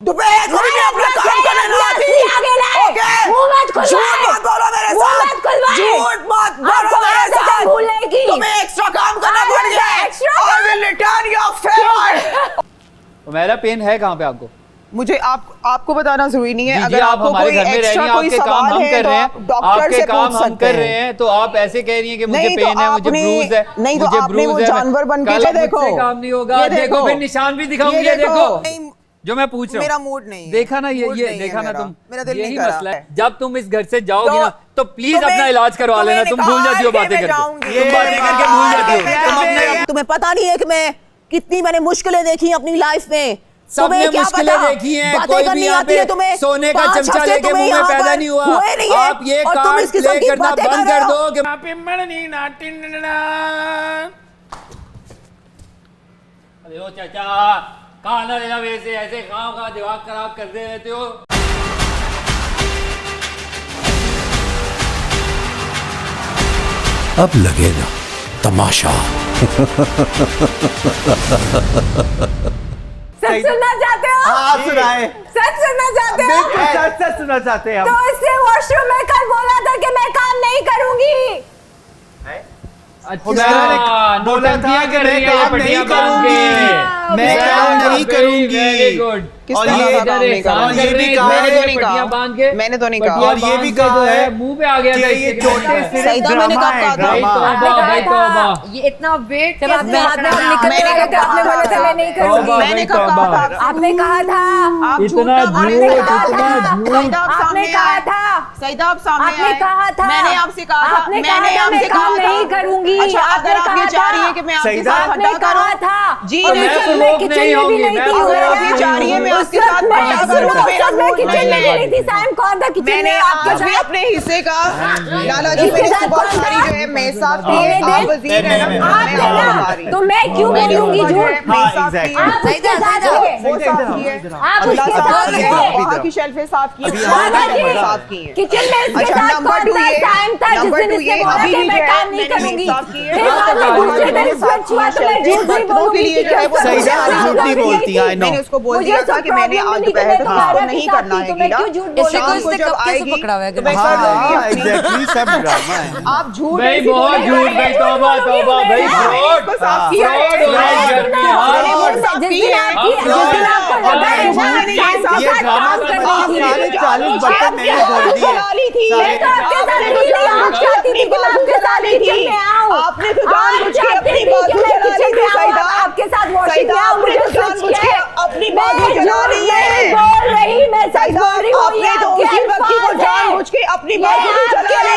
दोपहर को भी अपना काम करने ना आती। ओके, झूठ मत बोलो मेरे साथ, झूठ मत बोलो मेरे साथ। तुम्हें एक्स्ट्रा काम करना पड़ गया है। I will return your favor। मेरा पेन है कहाँ पे आपको? मुझे आपको बताना जरूरी नहीं है। अगर आप आपको हमारे कोई घर में रह रही एक्स्ट्रा हैं, कोई आपके काम सवाल हम है कर तो रहे हैं, आप डॉक्टर आपके से काम पूछ हम सकते कर रहे हैं, तो आप ऐसे कह रही हैं कि मुझे नहीं तो पेन है, मुझे ब्रूज है, नहीं तो मुझे आपने वो ब्रूज है। जानवर बन के कल देखो, मुझसे काम नहीं होगा। ये देखो फिर निशान भी दिखाऊंगी, ये देखो जो मैं पूछ रहा हूँ। मेरा मूड नहीं है। देखा ना, ये देखा ना तुम, यही मसला है। जब तुम इस घर से जाओगी ना तो प्लीज अपना इलाज करवा लेना। तुम भूल जाती हो बातें करके, तुम बातें करके भूल जाती हो। तुम अपने तुम्हें पता नहीं है कि मैं कितनी मैंने मुश्किलें देखी अपनी लाइफ में। सबने मुश्किलें देखी हैं। कोई भी यहाँ पे सोने का चमचा लेके मुंह में पैदा नहीं हुआ। आप ये कार्ड प्ले करना बंद कर दो कि अरे ओ चाचा कहाँ ना लेना वैसे ऐसे खाओ खा दिमाग खराब कर दे रहते हो। अब लगेगा तमाशा। सच सुनना चाहते हो? हाँ सुनाए। सच सुनना चाहते हो? बिल्कुल सच सुनना चाहते हैं हम। तो इससे वॉशरूम में कल बोला था कि मैं काम नहीं करूंगी। अच्छा बोला था कि मैं काम नहीं करूंगी, मैं काम नहीं करूंगी। Very good. और ये भी कहा है, मैंने तो नहीं कहा। और ये भी कहा है मुंह पे आ गया था ये छोटे सिर्फ सईदा मैंने ड्रामा कब है, कहा था? ड्रामा। भाई तौबा। ये इतना वेट मैंने कब कहा था? नहीं करूंगी। मैंने कब कहा था? आपने कहा था, आप इतना झूठ ना बोले। झूठ, सईदा आप इतना सामने- झूठ। सईदा आप आपने सामने कहा आए। था, सईदा आप सामने आपने आए। कहा था, मैंने आपसे कहा था, आपने मैंने कहा था, आपसे मैं कहा काम था। नहीं करूंगी। अच्छा अगर आप ये चाह रही है कि मैं आपके सईदा, साथ आपने हड्डा कहा करूं था जी और नहीं, उस वक्त मैं मैं लोग किचन नहीं में भी होंगी, नहीं मैं थी। अगर आप ये चाह रही है मैं आपके साथ हड्डा करूं तो मेरा मूड नहीं किचन में है। भी नहीं थी। साइम कौन था किचन मैंने में आपके आज भी साथ? अपने हिस्से का लाला जी इसके मेरी साथ सुबह कौन सारी था? जो है मेरे साथ की मेरे है। दिन? आप वजीर है ना, आप मैं थे आपको ना, बता रही हूँ। तो मैं क्यों मेरी बोलूंगी सुबह जो है झूठ? मेरे साथ की है। आप उसके साथ थे। वो साफ की है, आप अल्लाह उसके साफ साथ की है, थे। वहाँ की शेल्फें साफ की है, दादा वहाँ की जी, शेल्फें साफ की है। किचन में इसके अच्छा, साथ नंबर कौन टू था? ये, साइम था जिस नंबर दिन टू इसने ये, बोला अभी कि भी मैं जो है काम नहीं मैंने करूंगी। साफ की है। फिर बाद में दूसरे दिन स्विच हुआ तो मैं झूठ नहीं बोलूंगी के लिए जो है वो कि सईदा उसको झूठ नहीं बोलती है, I know। मैंने उसको बोल दिया था कि मैंने आज दोपहर तक उसको नहीं करना है गीला। शाम को जब आएगी तो मैं कर लूंगी हाँ अपनी। एग्जैक्टली सब ड्रामा है। आप झूठ भाई ऐसी बहुत बोलेंगे। झूठ, भाई तौबा तौबा, भाई फ्रॉड इसको साफ किया है। फ्रॉड हो रहा है घर में। मैंने हाँ। वो साफ की है। ये ड्रामा सारे 40 बर्तन मैंने धो दिए। आपने तो जानबूझ के अपनी बाजू चला ली थी सईदा। आपके साथ वॉशिंग सईदा, आपने तो जानबूझ के अपनी बाजू चला ली है। बोल रही मैं सच सईदा, बोल रही हूँ। आपने तो उसी बच्ची को जानबूझ के अपनी बाजू भी चला ली।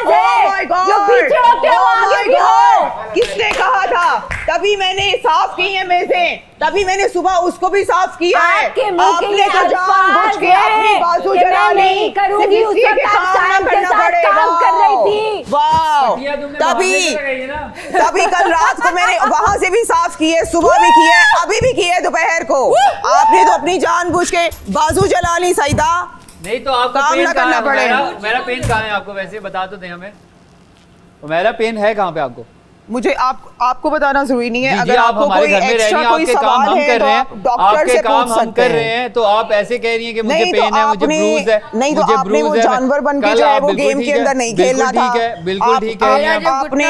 Oh my God! जो पीछे होते हो Oh आगे my भी हो। God! किसने कहा था? तभी मैंने साफ की है मेज़ें, तभी मैंने सुबह उसको भी साफ किया है। आपके मुंह के आपने ये तो जानबूझ के अल्फाज अपनी हैं बाजू कि चला मैं ली। नहीं करूंगी, सिर्फ उस इसलिए वक्त कि आप काम साइम ना के करना साथ पड़े। काम कर रही थी। वाह! किया तुमने तभी बहाने से लगाई है ना। तभी कल रात को मैंने वहां से भी साफ की है, सुबह भी की है, अभी भी की है दोपहर को। आपने तो अपनी जानबूझ के बाजू चला ली सईदा। नहीं तो आपको काम पेन ना कहाँ करना है? पड़े। मेरा पेन कहाँ है आपको? वैसे बता तो दें हमें। मेरा पेन है कहाँ पे आपको? मुझे आपको बताना जरूरी नहीं है। जी, अगर आप आपको हमारे कोई घर में रह रही एक्स्ट्रा हैं, कोई आपके काम सवाल हम है कर तो रहे हैं, आप डॉक्टर आपके से काम पूछ हम सकते कर रहे हैं। हैं, तो आप ऐसे कह रही हैं कि मुझे नहीं तो पेन है, मुझे आपने ब्रूज है, नहीं तो मुझे आपने वो ब्रूज है। जानवर बन के कल जो है आप वो बिल्कुल गेम ठीक के है, अंदर नहीं बिल्कुल खेलना था। ठीक है, बिल्कुल ठीक है। आपने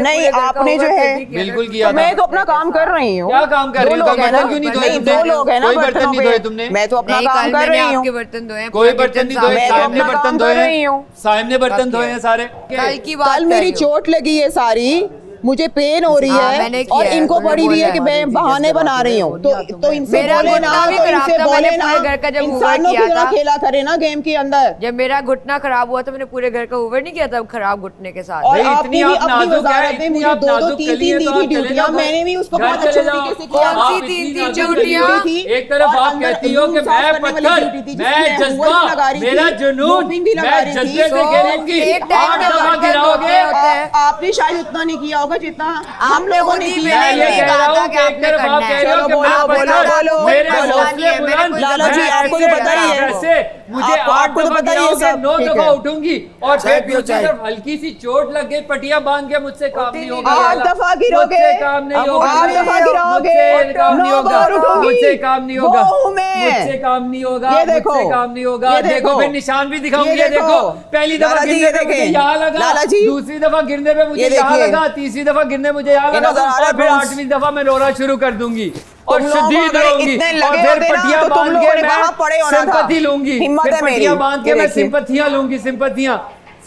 नहीं आपने जो है बिल्कुल किया था। मैं तो अपना काम कर रही हूँ। क्या काम कर रही हो? दो लोग हैं ना? बर्तन क्यों नहीं धोए नहीं, तुमने? दो लोग हैं ना कोई बर्तन बर्तनों नहीं पे। धोए तुमने? मैं तो अपना काम कर रही हूँ। बर्तन धोए, कोई बर्तन नहीं धोए, मैं तो साहिब ने अपना बर्तन काम धोए कर रही हैं, हूँ। साहिब ने बर्तन धोए हैं सारे। कल की बात कल मेरी चोट लगी है सारी, मुझे पेन हो रही मैंने है किया और है, इनको तुमने पड़ी हुई है बोला कि है। मैं बहाने बना रही हूँ। तो इनसे मेरा बोले ना, घुटना भी तो खराब इनसे था, बोले मैंने ना, पूरे घर का जब हूवर इंसानों की किया तरह था। खेला करे ना गेम के अंदर। जब मेरा घुटना खराब हुआ तो मैंने पूरे घर का हूवर नहीं किया था खराब घुटने के साथ। और भाई, आपने इतनी भी आप अपनी नाजुक वजारत है, में इतनी मुझे आप 2-2 नाजुक 3-3 कली है, दी तो थी आप चले ड्यूटियां, जाओ, मैंने भी उसको घर बहुत चले अच्छे जाओ। तरीके से किया। कौन सी आप इतनी 3-3 नाजुक ड्यूटियां? कली थी। एक तरफ आप कहती हो कि मैं पत्थर, मैं जज्बा, मेरा जुनून, मैं जज्बे से खेलूंगी, एक टाइम 8 में दफा बर्तन गिराओगे। धोते होते हैं। आपने शायद उतना नहीं किया होगा को जितना हम लोगों ने किया मैं ये कह रहा हूँ कि एक तरफ आप कह रहे हो कि मैं पत्थर, मेरे हौसले बुलंद, लाला जी, मैं आपको तो ऐसे पता ही है। ऐसे मुझे आपको 8 तो दफा पता ही है गिराओगे, सब, 9 ठीक दफा है। उठूंगी और फिर दूसरी तरफ हल्की सी चोट लग गई, पटिया बांध के मुझसे काम नहीं होगा, 8 दफा गिरोगे, मुझसे काम नहीं होगा, 8 दफा गिरोगे, मुझसे काम नहीं 9 होगा, बार उठोगी, मुझसे काम नहीं होगा, वो हूँ मैं। मुझसे काम नहीं होगा, ये देखो, मुझसे काम नहीं होगा। ये देखो फिर निशान भी दिखाऊंगी, ये ये देखो पहली दफा लाला जी, गिरने ये पे मुझे देखें। यहाँ लगा, लाला जी, दूसरी दफा गिरने पे मुझे ये यहाँ देखिए। लगा, तीसरी दफा गिरने मुझे यहाँ ये लगा, नजर आ रहा है और फिर ब्रूस। 8वीं दफा मैं रोना शुरू कर दूंगी और तुम लोगों को शदीद अगर रोऊंगी इतने और लगे फिर होते ना, पट्टियां तो तुम बांध लोगों के ने वहाँ पड़े मैं होना था। सिंपैथी लूंगी, हिम्मत फिर है मेरी। पट्टियां बांध के ये मैं देखिए। सिंपैथियां लूंगी, सिंपैथियां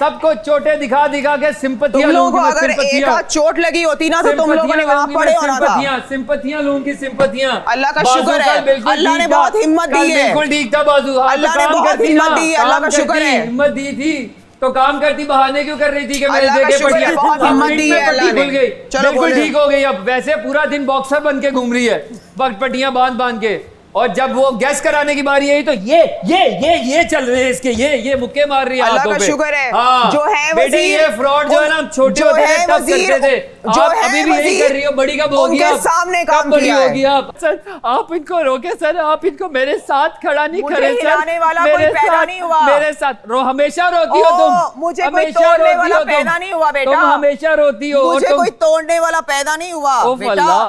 सबको चोटें दिखा दिखा के तुम सिंपैथियां लोगों को लूंगी, अगर एक आध चोट लगी होती ना तो तुम लोगों ने वहाँ पड़े होना था। सिंपैथियां लूंगी, सिंपैथियां। अल्लाह का बाजू शुक्र कल है, बिल्कुल अल्लाह ठीक ने था, बहुत हिम्मत कल दी है। बिल्कुल ठीक था बाजू, हाँ, अल्लाह तो ने काम बहुत करती हिम्मत ना, दी है, अल्लाह काम का शुक्र करती, है। हिम्मत दी थी तो काम करती, बहाने क्यों कर रही थी कि मेरे अल्लाह का देखे शुक्र है, पट्टियां बहुत हिम्मत दी है पट्टी अल्लाह ने। खुल गई, चलो बिल्कुल बोले। ठीक हो गई। अब वैसे पूरा दिन बॉक्सर बन के घूम रही है, वक्त पट्टियां बांध बांध के, और जब वो गैस कराने की बारी आई तो ये चल रहे हैं इसके, ये मुक्के मार रही है अल्लाह हाथों का पे। शुक्र है, हाँ, जो है बेटे वजीर, ये फ्रॉड जो है ना, छोटे जो होते थे है तब वजीर, करते थे, जो आप है अभी भी यही वजीर, कर रही हो, बड़ी कब होगी उनके आप, सामने कब काम बड़ी किया है। होगी आप। सर आप इनको रोके सर, आप इनको मेरे साथ खड़ा नहीं मुझे करे सर, हिलाने वाला मेरे कोई पैदा साथ- नहीं हुआ। मेरे साथ हमेशा रोती हो ओ, तुम, मुझे कोई हमेशा तोड़ने रोती वाला हो तुम, पैदा नहीं हुआ बेटा। तुम हमेशा रोती हो, और मुझे तुम कोई तोड़ने वाला पैदा नहीं हुआ ओफ बेटा। अल्लाह,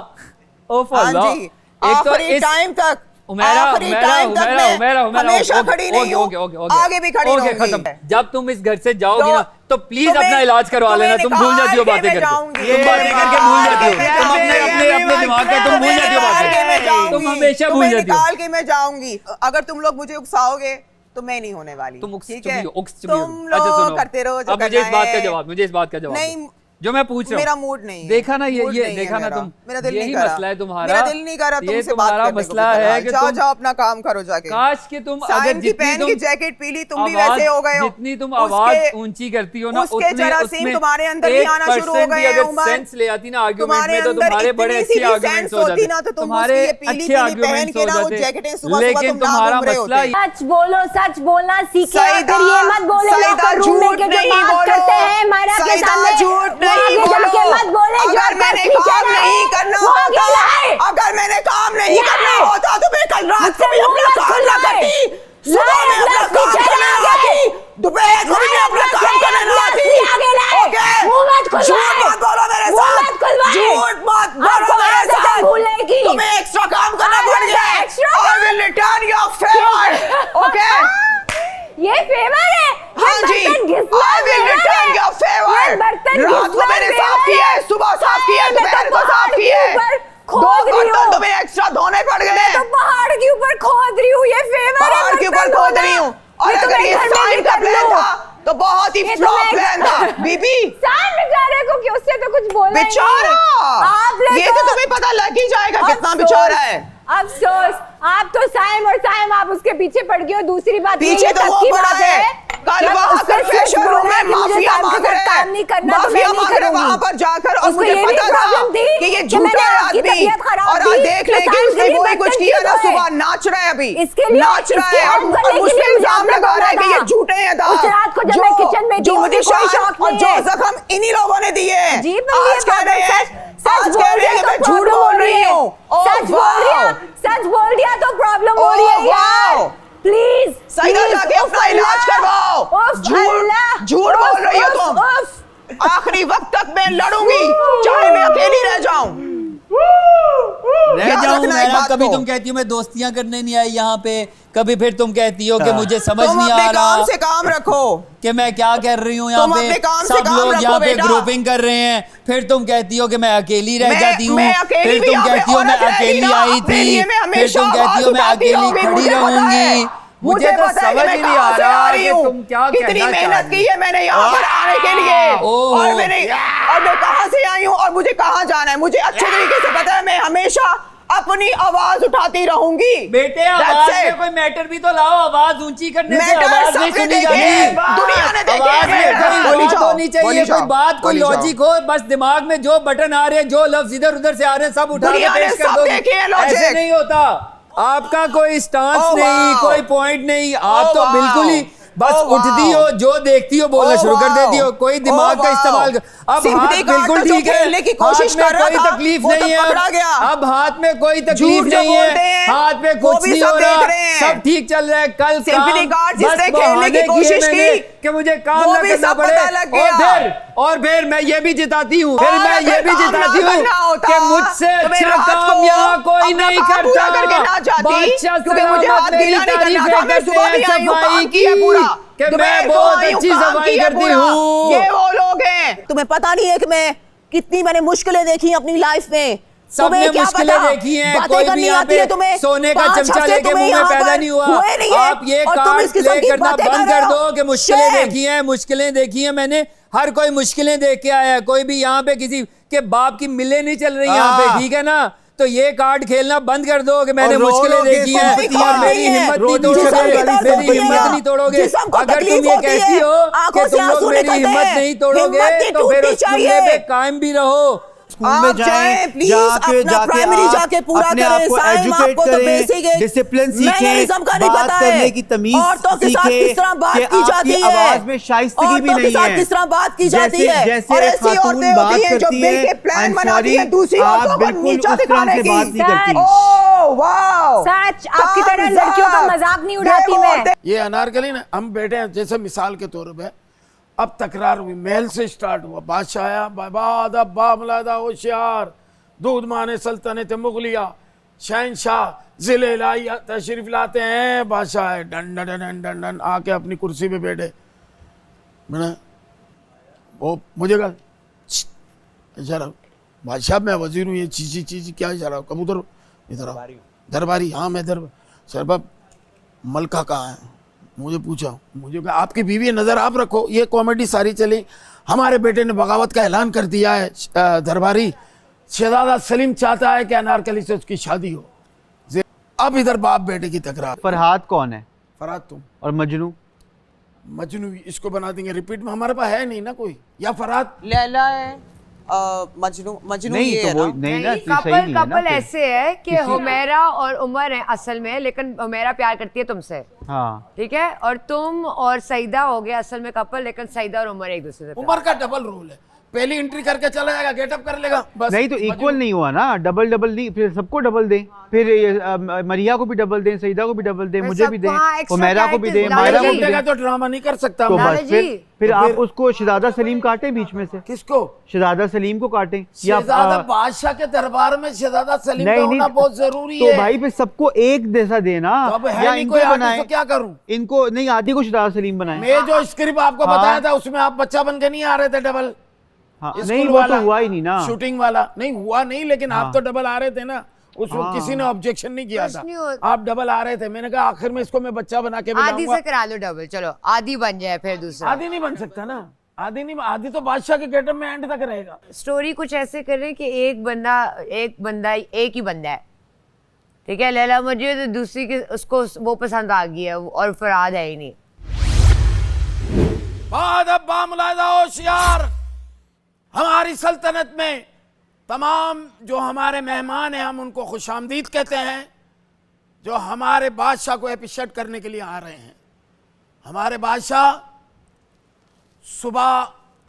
ओफ हाँ अल्लाह। जी, एक तो आखिरी इस टाइम तक, उमेरा, आखिरी उमेरा, टाइम तक उमेरा, उमेरा, मैं उमेरा, हमेशा ओके, खड़ी नहीं हूँ, ओके, आगे भी खड़ी ओके, रहूंगी। खत्म। जब तुम इस घर से जाओगी तो ना तो प्लीज तुम्हें- अपना इलाज करवा तुम्हें लेना, तुम भूल जाती हो निकाल बातें के मैं करके, जाऊंगी। तुम बातें करके भूल जाती हो, मैं तुम अपने जाऊंगी। अपने अपने दिमाग का तुम भूल जाती हो निकाल के मैं बातें, जाऊंगी। तुम हमेशा भूल तुम्हें जाती हो। निकाल के मैं जाऊंगी। अगर तुम लोग मुझे उकसाओगे तो मैं नहीं होने वाली। तुम उक्स ठीक चुप है, ही हो, उक्स चुप ही हो। तुम अच्छा लोग सुनो, करते रहो जो अब मुझे इस करना बात का है। जवाब, मुझे इस बात का जवाब नहीं, दो। जो मैं पूछ रहा मेरा हूँ, मूड नहीं है। देखा ना मूड ये नहीं है देखा ना मेरा। तुम, मेरा दिल यही नहीं करा। मसला है तुम्हारा, मेरा दिल नहीं करा ये तुमसे बात तुम्हारा करने को मसला बेटा। है कि जाओ तुम जाओ अपना काम करो जाके। काश कि तुम अगर साइम की जितनी बहन तुम की जैकेट पीली, तुम भी आवाज- वैसे हो गए हो। जितनी तुम आवाज उसके- ऊंची करती हो ना, उसके उतने जरासीम उसमें तुम्हारे अंदर भी आना शुरू हो 1% गए भी हैं, अगर उमर। सेंस ले आती ना आर्गुमेंट तुम्हारे में, तो अंदर तुम्हारे बड़े इतनी अच्छे सी भी आर्गुमेंट्स सेंस हो होती जाते, ना तो तुम तुम्हारे उसकी ये पीली अच्छे पीली पहन आर्गुमेंट्स के हो ना वो जाते, जैकेटें सुबह सुबह लेकिन तुम ना तुम्हारा घूम रहे मसला होते। सच बोलो, सच बोलना सीखे, सईदा, फिर ये मत बोले सईदा, लॉकर रूम में झूठ के जो नहीं बात बोलो। करते हैं मायरा के सईदा, सामने, झूठ वो नहीं आगे जाके बोलो। मत बोले जो अगर मैंने पीछे काम रहे, नहीं करना वो आगे होता, लाए। अगर मैंने काम नहीं लाए। करना होता तो मैं कल रात को भी मुझसे अपना मुंह मत काम ना खुलवाए। करती, सुबह लाए, में अपना लाए, काम पीछे करने लाए। ना आती, दोपहर को भी मैं अपना काम करने ना आती। आगे लाए। ओके, मुंह मत खुलवाए। झूठ मत बोलो मेरे मुंह साथ, मत खुलवाए। झूठ मत बोलो आपको मेरे आदत है साथ, भूलने की। तुम्हें एक्स्ट्रा काम करना आदत पड़ है, गया। extra I काम। will return your favor. Okay, ये फेवर है, हाँ जी, I will return your favor. रात को मैंने साफ किया है, सुबह साफ किया है, दोपहर को साफ किया है, दो बर्तन तुम्हें एक्स्ट्रा धोने पड़ गए। तो पहाड़ के ऊपर खोद रही हूँ, ये फेवर है, पहाड़ के ऊपर बर्तन खोद धोना। रही हूँ, और ये तो अगर मैं ये घर में साइन भी का कर प्लान लूं। था तो बहुत ही ये तो फ्लॉप मैं- प्लान था बीबी। साइन बेचारे को कि उससे तो कुछ बोला ही नहीं। बेचारा, आपने ये तो तुम्हें पता लग ही जाएगा कितना बेचारा है। अफसोस, आप तो साइम और साइम आप उसके पीछे पड़ गए हो। दूसरी बात ये पीछे तो तब वो की पड़ा बात है, कल जब वहाँ उसने पर सच फैशन बोला रूम में कि मुझे माफिया साइम के मांग साथ रहे काम नहीं करना, तो मैं माफिया नहीं मांग रहे करूंगी। वहाँ पर जाकर, और उसको मुझे ये भी पता था प्रॉब्लम थी कि ये कि झूठा मैंने है आपकी आदमी, तबीयत खराब और थी, आज देख तो ले कि साइम उसने के लिए वही कुछ बर्तन किया ना, क्यों सुबह धोए? नाच रहा है अभी, इसके लिए- नाच रहा इसके है, हेल्प करने और के मुझ लिए पे मुझे इल्जाम आपने लगा रहा है कि बोला ये था। झूठे हैं उस रात को जब मैं किचन में थी, जो मुझे कोई निशान शौक और नहीं जो है। जख्म इन्हीं लोगों ने दिए हैं। जी, पर ये आज कह रहे हैं, सच आज बोल कह रहे दिया हैं कि तो मैं झूठ प्रॉब्लम बोल हो रही हूँ। सच बोल दिया, सच बोल दिया तो प्रॉब्लम हो रही है यार। प्लीज सईदा जाके अपना इलाज करवाओ। झूठ बोल रही हो तुम। आखिरी वक्त तक मैं लड़ूंगी, चाहे मैं अकेली रह जाऊं। रह याद जाऊं रखना एक मैडम, बात कभी को। तुम कहती हो मैं दोस्तियां करने नहीं आई यहाँ पे, कभी फिर तुम कहती हो कि मुझे समझ तुम नहीं अपने आ काम रहा से काम रखो। कि मैं क्या कर रही हूँ यहाँ तुम पे, अपने काम से सब काम लोग रखो यहाँ पे बेटा। ग्रुपिंग कर रहे हैं, फिर तुम कहती हो कि मैं अकेली रह जाती हूँ, मैं अकेली फिर भी तुम यहाँ पे कहती हो मैं औरत रहेगी अकेली ना, आई फिर ये थी, मैं फिर हमेशा तुम कहती हो मैं आवाज उठाती अकेली होंगी, खड़ी मुझे पता रहूंगी। है। मुझे तो पता है कि समझ मैं ही नहीं कहाँ आ से रहा रही कि हूँ। तुम क्या कितनी कहना मेहनत चाहती की है मैंने यहाँ पर आने के लिए, ओह। और मैं कहाँ से आई हूँ और मुझे कहाँ जाना है, मुझे अच्छे तरीके से पता है। मैं हमेशा अपनी आवाज उठाती रहूंगी। बेटे That's आवाज it. में कोई मैटर भी तो लाओ, आवाज ऊंची करने से मैटर आवाज नहीं सबने सुनी देखे, जाती, दुनिया ने देखे। आवाज में कोई बोली बात जाओ, होनी चाहिए, बोली कोई जाओ, बात कोई बोली जाओ। लॉजिक हो, बस दिमाग में जो बटन आ रहे हैं, जो लफ्ज इधर उधर से आ रहे हैं, सब उठा के दुनिया ने पेश कर सब दो। देखे हैं logic। ऐसे नहीं होता, आपका कोई स्टांस Oh, नहीं, wow. कोई पॉइंट नहीं, आप Oh, तो wow. बिल्कुल ही बस उठती हो, जो देखती हो बोलना शुरू कर देती हो, कोई दिमाग का इस्तेमाल अब हाथ बिल्कुल ठीक है, हाथ में कोई तकलीफ नहीं है, अब हाथ में कोई तकलीफ नहीं है, हाथ में कुछ नहीं हो रहा, सब ठीक चल रहा है। कल बस बहाने किए मैंने कि मुझे काम ना करना पड़े, और फिर मैं ये भी जिताती हूँ, फिर मैं ये भी जिताती हूँ कि मुझसे अच्छा काम यहाँ कोई नहीं करता। बादशाह सलामत मेरी तारीफें करते हैं सफाई की कि मैं बहुत अच्छी सफाई करती हूँ। ये वो लोग हैं। तुम्हें पता नहीं है कि मैं कितनी मैंने मुश्किलें देखी अपनी लाइफ में। सबने मुश्किलें देखी हैं, कोई भी यहाँ पे सोने का चमचा लेके मुंह में पैदा नहीं हुआ। आप ये कार्ड प्ले करना बंद कर दो कि मुश्किलें देखी हैं, मुश्किलें देखी हैं मैंने, हर कोई मुश्किलें देख के आया है। कोई भी यहाँ पे किसी के बाप की मिलें नहीं चल रही यहाँ पे, ठीक है ना? तो ये कार्ड खेलना बंद कर दो कि मैंने मुश्किलें देखी हैं और मेरी हिम्मत नहीं तोड़ोगे, मेरी हिम्मत नहीं तोड़ोगे। अगर तुम ये कहती हो कि तुम लोग मेरी हिम्मत नहीं तोड़ोगे तो फिर उस जुमले पे कायम भी रहो। स्कूल में जाएं, जाके पूरा अपने आप को एजुकेट करें, डिसिप्लिन सीखें, बात करने की तमीज सीखें कि आपकी आवाज में शाइस्तगी भी नहीं है। किस तरह बात की जाती है, जैसे एक खातून बात करती है, I'm sorry, आप बिल्कुल उस तरह से बात नहीं करती। सच आपकी तरह लड़कियों का मजाक नहीं उड़ाती मैं। ये अनारकली ना, हम बैठे हैं जैसे मिसाल के तौर पे, अब तकरार हुई, महल से स्टार्ट हुआ, बादशाह आया, बामलादा होशियार, दूध माने सल्तनत मुगलिया, शहनशाह जिले लाई तशरीफ लाते हैं, बादशाह है, done done done done done आके अपनी कुर्सी पे बैठे। मैंने वो मुझे कहा इशारा, बादशाह मैं वजीर हूँ, ये चीची क्या इशारा, कबूतर इधर आओ, दरबारी, हाँ मैं दरबार, सरबाब मलका कहाँ है? मुझे पूछा, मुझे कहा आपकी बीवी नज़र आप रखो। ये कॉमेडी सारी चली। हमारे बेटे ने बगावत का ऐलान कर दिया है, दरबारी शहजादा सलीम चाहता है कि अनारकली से उसकी शादी हो। अब इधर बाप बेटे की तकरार। फरहाद कौन है? फरहाद तुम। और मजनू? मजनू इसको बना देंगे रिपीट में, हमारे पास है नहीं ना कोई। या फरहाद लैला है, मजनू नहीं ये तो है वो ना? नहीं ना, सही कपल नहीं है ना कपल फिर। ऐसे है कि हुमैरा और उमर है असल में, लेकिन हुमैरा प्यार करती है तुमसे, हाँ ठीक है, और तुम और सईदा हो गया असल में कपल, लेकिन सईदा और उमर एक दूसरे से प्यार। उमर का डबल रोल है, पहली एंट्री करके चला जाएगा, गेटअप कर लेगा बस। नहीं तो इक्वल नहीं हुआ ना, डबल डबल नहीं, फिर सबको डबल दें, फिर मरिया को भी डबल दें, सईदा को भी डबल दें, मुझे भी दें, उमैरा को भी दें, मायरा को भी दें। तो ड्रामा नहीं कर सकता। तो लाला बस जी, फिर आप उसको शहजादा सलीम काटें बीच में से, किसको? शहजादा सलीम को काटें शहजादा बादशाह के दरबार में शहजादा सलीम का होना बहुत जरूरी है। तो भाई फिर सबको एक जैसा देना, तो अब है या नहीं इनको कोई आगे, बनाए, तो क्या करूं? इनको नहीं, आदि को शहजादा सलीम बनाए। मैं जो स्क्रिप्ट आपको बताया था उसमें आप बच्चा बन के नहीं आ रहे थे डबल। हाँ, स्कूल नहीं वो वाला, तो हुआ ही नहीं ना, शूटिंग वाला नहीं हुआ नहीं, लेकिन आप हाँ। तो डबल आ रहे थे ना, उस वक्त किसी ने ऑब्जेक्शन नहीं किया था, आप डबल आ रहे थे। मैंने कहा आखिर में इसको मैं बच्चा बना के आदि से करा लो डबल, चलो आदि बन जाए फिर दूसरा। आदि नहीं बन सकता ना, आदि नहीं, आदि तो बादशाह के गेटअप में एंड तक रहेगा। स्टोरी कुछ ऐसे कर रहे हैं कि एक बंदा एक ही बंदा है, ठीक है, लैला मजनू, तो दूसरी के उसको वो पसंद आ गई है और फरहाद है ही नहीं। बाद अब बामुलादा होशियार, हमारी सल्तनत में तमाम जो हमारे मेहमान हैं हम उनको खुशामदीद कहते हैं, जो हमारे बादशाह को एप्रिशिएट करने के लिए आ रहे हैं। हमारे बादशाह सुबह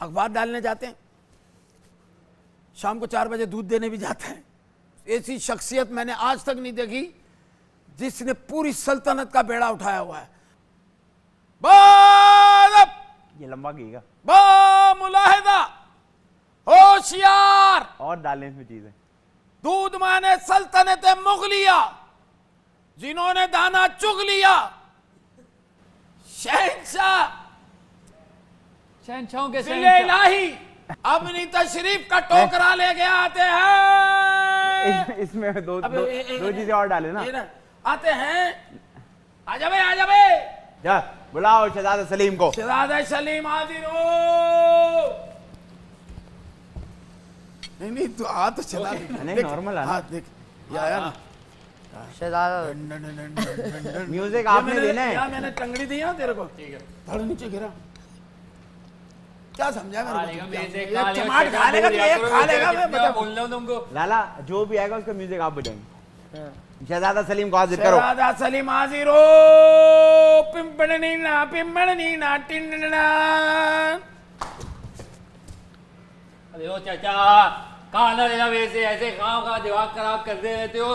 अखबार डालने जाते हैं, शाम को 4 बजे दूध देने भी जाते हैं। ऐसी शख्सियत मैंने आज तक नहीं देखी जिसने पूरी सल्तनत का बेड़ा उठाया हुआ है। ये लंबा गीगा बामुलाहिदा होशियार, और डालने इसमें चीजें, दूध माने सल्तनत मुगलिया, जिन्होंने दाना चुग लिया, शहंशाह शहंशाहों के जिले इलाही अपनी तशरीफ का टोकरा लेके आते हैं। इसमें दो चीजें और डाले ना, आते हैं। आजा बे, आजा बे, जा बुलाओ शहजादा सलीम को। शहजादा सलीम हाजिर हो। नहीं तू आ तो चला, नहीं नॉर्मल है ना, देख ये आया ना, म्यूजिक आपने देना है। मैंने टंगड़ी दी है तेरे को, ठीक है, थोड़ा नीचे गिरा, क्या समझा मेरे को? टमाटर खा लेगा, एक खा लेगा, मैं बता बोल रहा हूं तुमको। लाला जो भी आएगा उसका म्यूजिक आप बजाएंगे। शहजादा सलीम को हाजिर करो। शहजादा सलीम हाजिर हो। पिंपड़नी ना टिंडना। अरे ओ चाचा, कहाँ ना लेना वैसे, ऐसे खाओ खा दिमाग खराब करते रहते हो।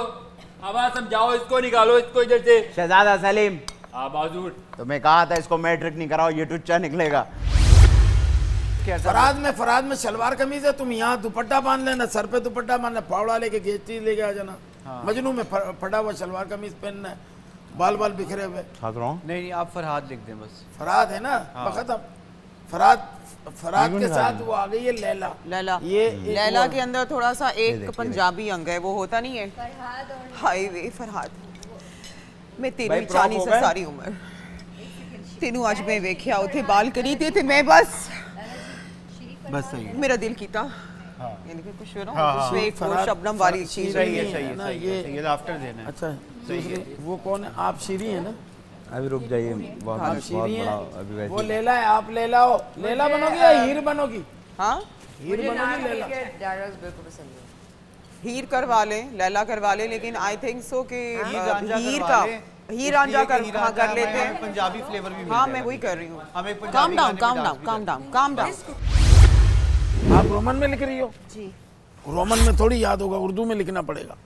अब आप समझाओ इसको, निकालो इसको इधर से। शहजादा सलीम, हाँ बाजूर, तो मैं कहा था इसको मैट्रिक नहीं कराओ, ये टुच्चा निकलेगा। फराद में शलवार कमीज है, तुम यहाँ दुपट्टा बांध लेना, सर पे दुपट्टा बांधना, फावड़ा लेके गेस्टी लेके आ जाना। मजनू में फटा हुआ शलवार कमीज पहनना है, बाल बाल बिखरे हुए। नहीं आप फरहाद लिख दें बस। फराद है ना, बखत फराद के साथ वो आ गई है लैला। लैला, ये लैला के अंदर थोड़ा सा एक पंजाबी अंग है, वो होता नहीं है हाय वे फरहाद। मैं तेनू भाई, चाहनी प्रॉप से हो गए? सारी उम्र तेनू अज मैं वेख्या उथे बाल करी थे मैं बस सही है। मेरा दिल कीता यानी कि कुछ एक वो शबनम वाली चीज सही है, है। सही है, ना, सही है, ये आफ्टर देना है। अच्छा वो कौन है? आप शीरी है ना? अभी रुक जाइए, आप शीरी हैं, वो लैला है, आप लैला हो। लैला बनोगी या हीर बनोगी? हाँ हीर बनोगी लैला? डायलॉग्स बिल्कुल पसंद नहीं। हीर करवा ले, लैला करवा ले, लेकिन आई थिंक सो कि हीर का हीर रांझा कर लेते हैं। पंजाबी फ्लेवर भी हाँ मैं वही कर रही हूँ। हमें calm down calm down calm down calm down. आप रोमन में लिख रही हो? जी रोमन में थोड़ी याद होगा, उर्दू में लिखना पड़ेगा।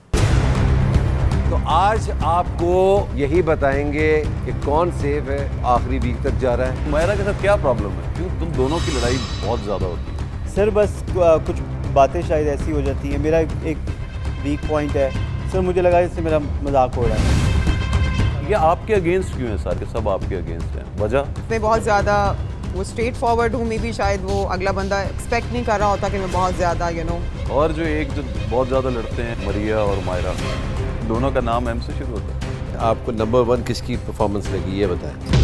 तो आज आपको यही बताएंगे कि कौन सेफ है, आखिरी वीक तक जा रहा है। मायरा के साथ क्या प्रॉब्लम है? क्योंकि तुम दोनों की लड़ाई बहुत ज़्यादा होती है। सर बस कुछ बातें शायद ऐसी हो जाती हैं। मेरा एक वीक पॉइंट है सर, मुझे लगा इससे मेरा मजाक हो रहा है। ये आपके अगेंस्ट क्यों है? सारे सब आपके अगेंस्ट हैं, वजह? मैं बहुत ज़्यादा वो स्ट्रेट फॉरवर्ड हूँ, मे भी शायद वो अगला बंदा एक्सपेक्ट नहीं कर रहा होता कि मैं बहुत ज़्यादा और जो बहुत ज़्यादा लड़ते हैं, मरिया और मायरा, दोनों का नाम एम से शुरू होता है। आपको नंबर 1 किसकी परफॉर्मेंस लगी ये बताएं।